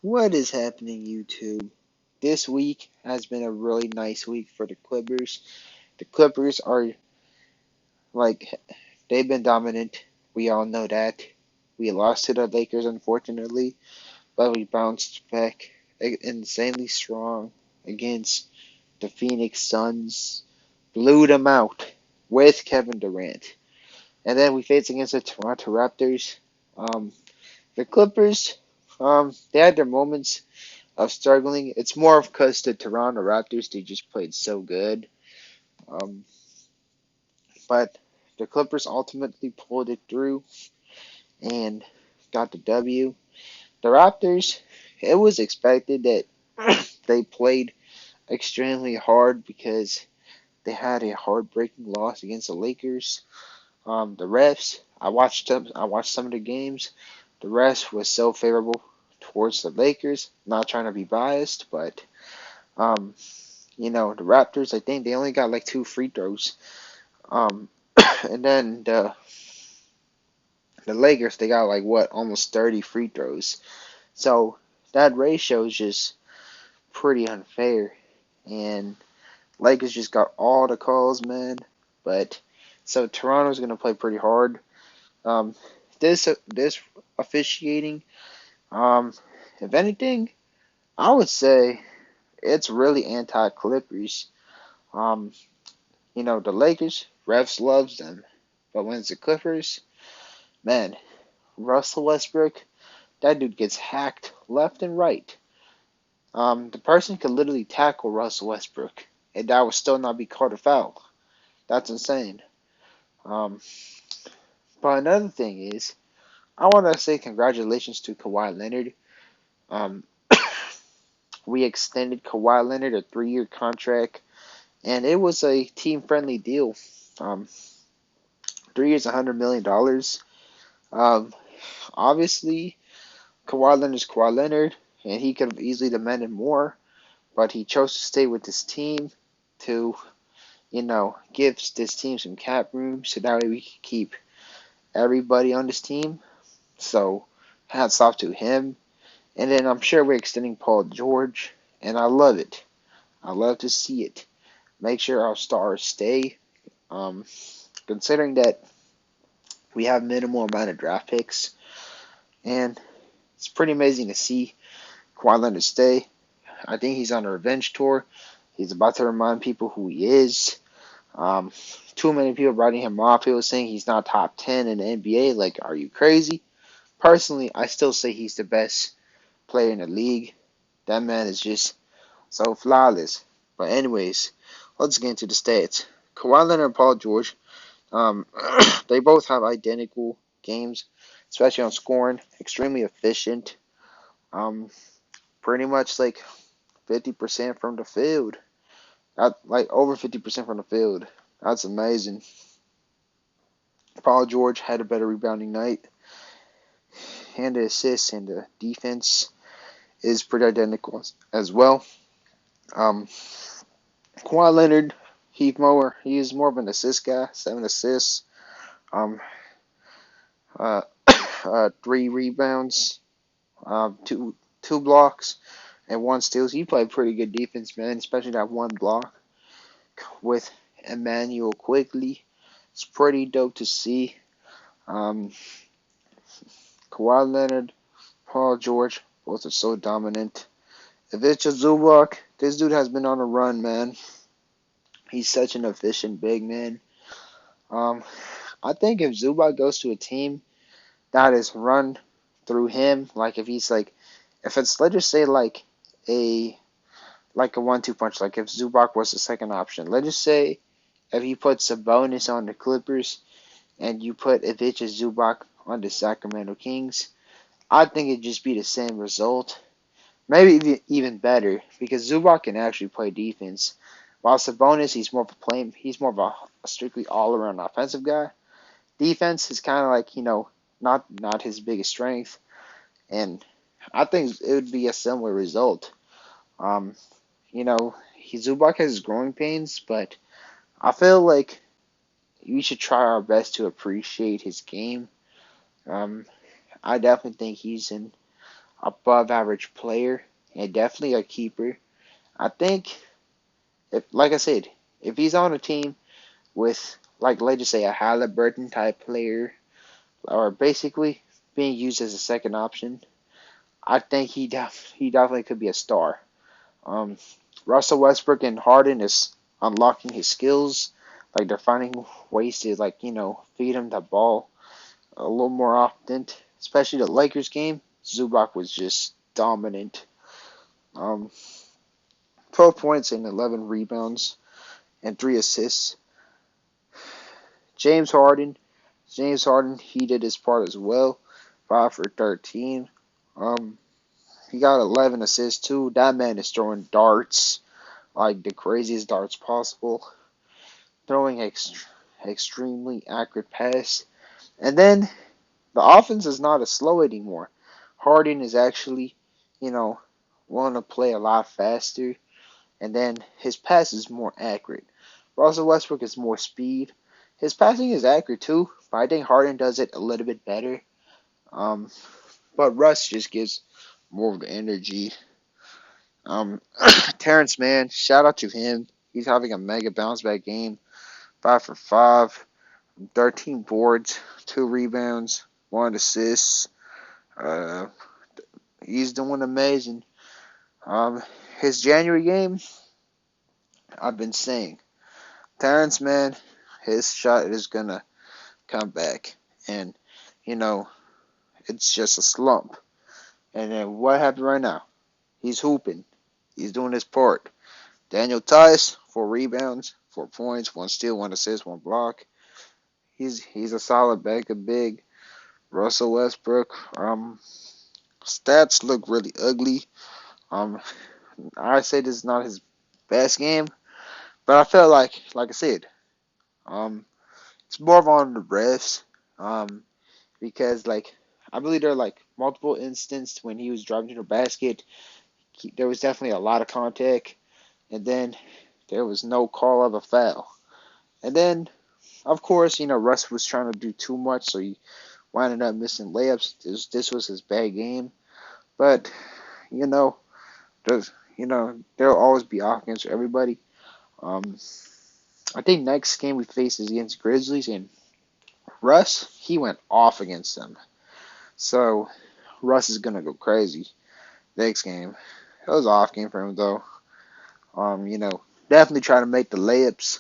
What is happening, YouTube? This week has been a really nice week for the Clippers. The Clippers are like they've been dominant. We all know that. We lost to the Lakers, unfortunately, but we bounced back insanely strong against the Phoenix Suns. Blew them out with Kevin Durant. And then we faced against the Toronto Raptors. The Clippers, they had their moments of struggling. It's more of because the Toronto Raptors, they just played so good. Um, but the Clippers ultimately pulled it through and got the W. The Raptors, it was expected that they played extremely hard because they had a heartbreaking loss against the Lakers. The refs, I watched them. I watched some of the games. The refs was so favorable towards the Lakers. Not trying to be biased, but um, the Raptors, I think they only got like 2 free throws. Um, and then the Lakers, they got like what, almost 30 free throws. So that ratio is just pretty unfair. And Lakers just got all the calls, man. But so Toronto's gonna play pretty hard. Um, this officiating, um, if anything, I would say it's really anti-Clippers. Um, the Lakers, refs loves them. But when it's the Clippers, man, Russell Westbrook, that dude gets hacked left and right. The person could literally tackle Russell Westbrook, and that would still not be called a foul. That's insane. Um, but another thing is, I want to say congratulations to Kawhi Leonard. Um, we extended Kawhi Leonard a 3-year contract, and it was a team-friendly deal. Um, 3 years, $100 million. Um, obviously, Kawhi Leonard's Kawhi Leonard, and he could have easily demanded more, but he chose to stay with this team to, give this team some cap room so that way we can keep everybody on this team. So, hats off to him. And then I'm sure we're extending Paul George, and I love it. I love to see it. Make sure our stars stay. Um, Considering that we have minimal amount of draft picks, and it's pretty amazing to see Kawhi Leonard stay. I think he's on a revenge tour. He's about to remind people who he is. Um, Too many people writing him off. People saying he's not top 10 in the NBA. Like, are you crazy? Personally, I still say he's the best player in the league. That man is just so flawless. But anyways, let's get into the stats. Kawhi Leonard and Paul George, um, they both have identical games, especially on scoring. Extremely efficient. Um, Pretty much like 50% from the field. Like over 50% from the field. That's amazing. Paul George had a better rebounding night, and the assists and the defense is pretty identical as well. Um, Kawhi Leonard, he is more of an assist guy, 7 assists, um, uh, 3 rebounds, two blocks, and 1 steal. So he played pretty good defense, man, especially that 1 block with Emmanuel Quigley. It's pretty dope to see. Um, Kawhi Leonard, Paul George, both are so dominant. Ivica Zubac, this dude has been on a run, man. He's such an efficient big man. Um, I think if Zubac goes to a team that is run through him, like if he's like, if it's let's just say a like a 1-2 punch, like if Zubac was the second option, let's just say if he puts a bonus on the Clippers and you put Ivica Zubac on the Sacramento Kings, I think it'd just be the same result. Maybe even better because Zubac can actually play defense. While Sabonis, he's more of a strictly all-around offensive guy. Defense is kind of like not his biggest strength, and I think it would be a similar result. Um, Zubac has his growing pains, but I feel like we should try our best to appreciate his game. Um, I definitely think he's in above average player and definitely a keeper. I think, if, like I said, if he's on a team with, like, let's just say a Halliburton type player, or basically being used as a second option, I think he definitely could be a star. Um, Russell Westbrook and Harden is unlocking his skills. Like they're finding ways to feed him the ball a little more often. Especially the Lakers game, Zubac was just dominant. Um, 12 points and 11 rebounds and 3 assists. James Harden, he did his part as well. 5 for 13. Um, he got 11 assists too. That man is throwing darts, like the craziest darts possible. Throwing extremely accurate pass. And then the offense is not as slow anymore. Harden is actually, you know, willing to play a lot faster. And then his pass is more accurate. Russell Westbrook is more speed. His passing is accurate too, but I think Harden does it a little bit better. Um, but Russ just gives more of the energy. Um, Terrence Mann, shout out to him. He's having a mega bounce back game. 5 for 5, 13 boards, 2 rebounds, 1 assist. Uh, he's doing amazing. His January game, I've been saying, Terrence Mann, his shot is gonna come back, and you know it's just a slump. And then what happened right now? He's hooping. He's doing his part. Daniel Tice, 4 rebounds, 4 points, 1 steal, 1 assist, 1 block. He's a solid backup big. Russell Westbrook. Stats look really ugly. Um, I say this is not his best game, but I felt like I said, um, it's more of on the refs. Because I believe there are multiple instances when he was driving to the basket. There was definitely a lot of contact, and then there was no call of a foul. And then, of course, Russ was trying to do too much, so he winded up missing layups. This was his bad game, but you know, there's there'll always be offense for everybody. Um, I think next game we face is against Grizzlies, and Russ he went off against them, so Russ is gonna go crazy next game. It was an off game for him though. Definitely try to make the layups.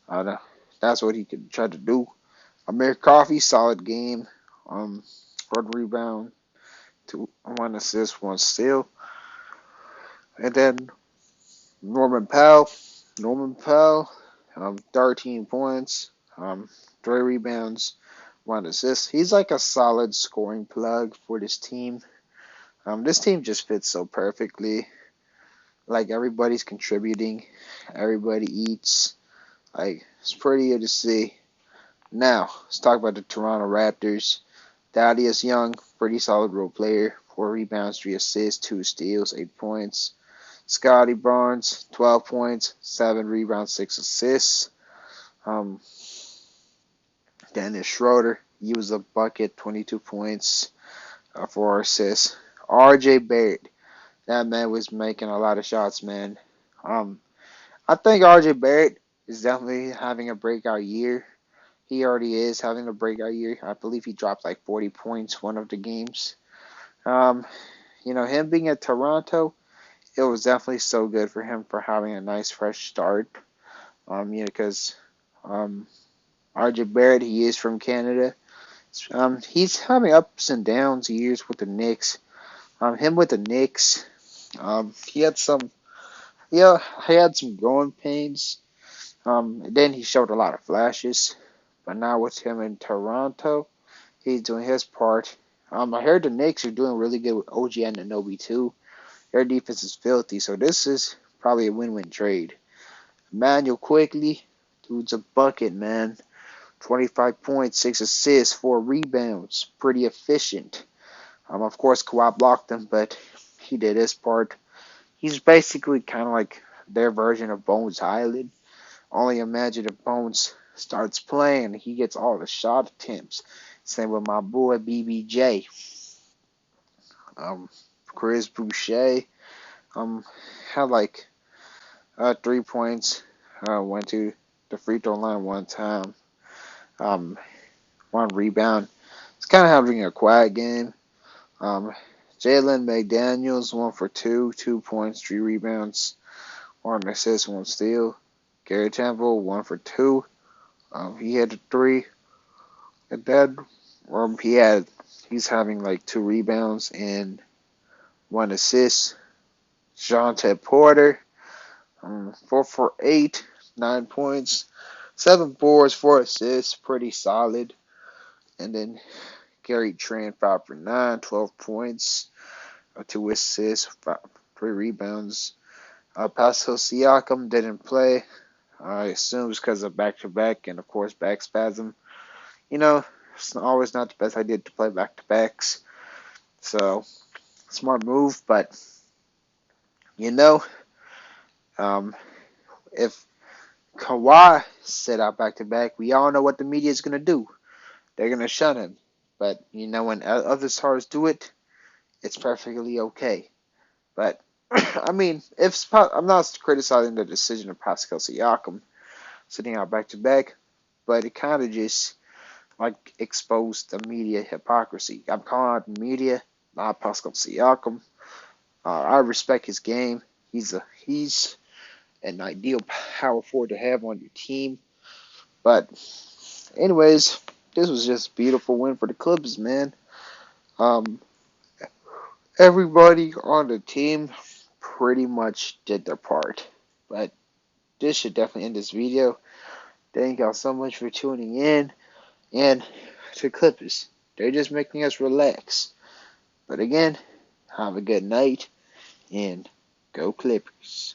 Uh, that's what he could try to do. Amir Coffee, solid game. 1 rebound, 1 assist, 1 steal. And then Norman Powell. Norman Powell, 13 points, 3 rebounds, 1 assist. He's like a solid scoring plug for this team. This team just fits so perfectly. Like everybody's contributing, everybody eats. Like it's pretty good to see. Now let's talk about the Toronto Raptors. Thaddeus Young, pretty solid role player. 4 rebounds, 3 assists, 2 steals, 8 points. Scotty Barnes, 12 points, 7 rebounds, 6 assists. Um, Dennis Schroeder, he was a bucket, 22 points, 4 assists. RJ Barrett, that man was making a lot of shots, man. Um, I think RJ Barrett is definitely having a breakout year. He already is having a breakout year. I believe he dropped like 40 points one of the games. Um, him being at Toronto, it was definitely so good for him for having a nice fresh start. Because RJ Barrett, he is from Canada. He's having ups and downs years with the Knicks. Him with the Knicks, he had some, yeah, he had some growing pains. And then he showed a lot of flashes. But now with him in Toronto, he's doing his part. I heard the Knicks are doing really good with OG Anunoby too. Their defense is filthy, so this is probably a win-win trade. Emmanuel Quickly, dude's a bucket, man. 25 points, 6 assists, 4 rebounds. Pretty efficient. Of course, Kawhi blocked him, but he did his part. He's basically kind of like their version of Bones Highland. Only imagine if Bones starts playing and he gets all the shot attempts. Same with my boy BBJ. Chris Boucher had like 3 points. Went to the free throw line one time. Um, one rebound. It's kind of having a quiet game. Um, Jalen McDaniels 1 for 2, 2 points, 3 rebounds, 1 assist, 1 steal. Gary Temple 1 for 2. He had a three. And then he's having like 2 rebounds and 1 assist. Jonte Porter 4 for 8, 9 points, 7 boards, 4 assists, pretty solid. And then Gary Trent 5 for 9, 12 points, 2 assists, 3 rebounds. Pascal Siakam didn't play. I assume it's because of back-to-back and, of course, back spasm. It's always not the best idea to play back-to-backs. So, smart move, but, you know, um, if Kawhi set out back-to-back, we all know what the media is going to do. They're going to shun him. But, when other stars do it, it's perfectly okay. But, I mean, I'm not criticizing the decision of Pascal Siakam sitting out back-to-back, but it kind of just exposed the media hypocrisy. I'm calling out the media, not Pascal Siakam. I respect his game. He's an ideal power forward to have on your team. But anyways, this was just a beautiful win for the Clippers, man. Um, Everybody on the team pretty much did their part. But this should definitely end this video. Thank y'all so much for tuning in. And to Clippers, they're just making us relax. But again, have a good night and go Clippers.